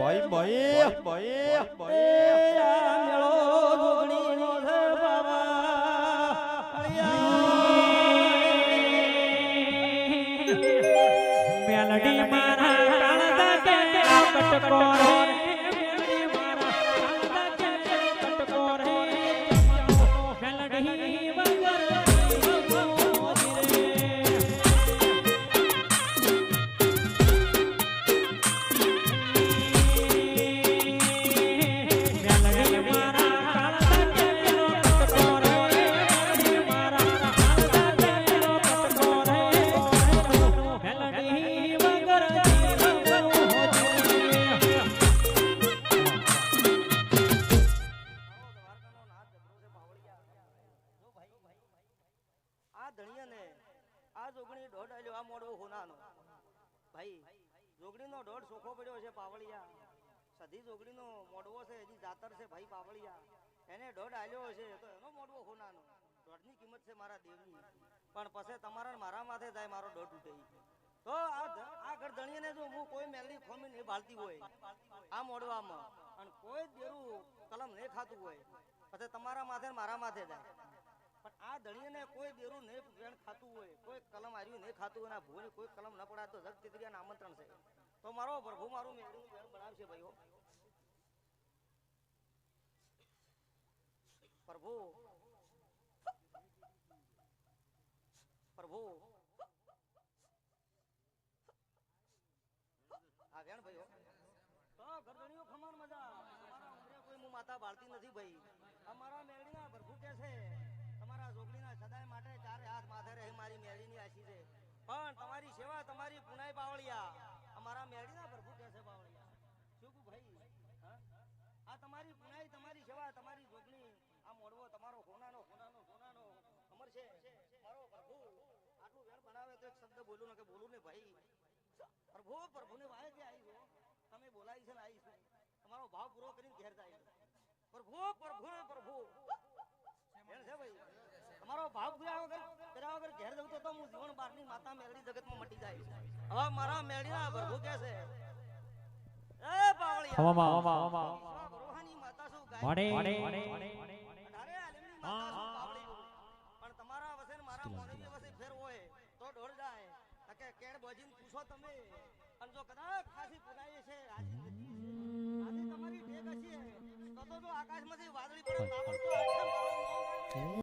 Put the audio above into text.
ભાઈ ભાઈ ભાઈ ભાઈ આ મેળો જોગણીનો છે બાબા મેલડી મારા કાળદા કે કટકો રે મેલડી મારા કાળદા કે કટકો રે મેલડી વગર જોગણીનો દોઢ સોખો પડ્યો છે પાવળિયા સધી જોગણીનો મોડવો છે હજી જાતર છે ભાઈ પાવળિયા એને દોઢ આલ્યો છે તો એનો મોડવો હોનાનો દોઢની કિંમત છે મારા દેવની પણ પછી તમારા મારા માથે જાય મારો દોઢ ઉઠે તો આ ઘર ધણીને જો હું કોઈ મેલડી ખોમી નહીં ભાળતી હોય આ મોડવામાં અને કોઈ દેરું કલમ નહીં ખાતું હોય પછી તમારા માથે મારા માથે જાય પણ આ ધણીને કોઈ દેરું નહીં વેણ ખાતું હોય કોઈ કલમ હાર્યું નહીં ખાતું હોય ભૂની કોઈ કલમ ન પડાય તો જગ તિત્રીયાનું આમંત્રણ છે તો મારો પ્રભુ મારું મેળવું વેણ બનાવશે ભાઈઓ પ્રભુ પ્રભુ આ વેણ ભાઈઓ તો ગરદણીઓ ખમાન મજા તમારા ઉમરે કોઈ હું માતા બાળતી નથી ભાઈ અમારા મેળડીના પ્રભુ કે છે તમારા જોગણીના સદાય માટે ચારે હાથ માથે રહે મારી મેળીની આશી છે પણ તમારી સેવા તમારી પુનાઈ બાવળિયા અમારા મેળડીના પ્રભુ કહે છે બાવળિયા શું ભાઈ આ તમારી પુનાઈ તમારી સેવા તમારી જોગણી આ મોડવો તમારો કોનાનો અમર છે મારો પ્રભુ આટલું વેણ બનાવે તો એક શબ્દ બોલું ને કે બોલું ને ભાઈ પ્રભુને વાય કે આવી છો તમે બોલાવી છે ને આવી છો તમારો ભાવ પૂરો કરીને ઘેર જાય પ્રભુ છે ભાઈ તમારો ભાવ પૂરા વગર ઘેર જવું તો હું જીવન બારની માતા મેલડી જગતમાં મટી જાય હવે મારા મેલડીના પ્રભુ કે છે એ પાવળિયા રોહાની માતા શું ગાય અરે આલમની માતા શું પાવળી પણ તમારા વસે મારા મોનવી વસે ફેર હોય તો ઢોળ જાય કે કેડ બોજીને પૂછો તમે અને જો કદાચ ખાસી પુરાય છે આજે તમારી ટેક હશે તો આકાશમાંથી વાદળી પડે ના પડતો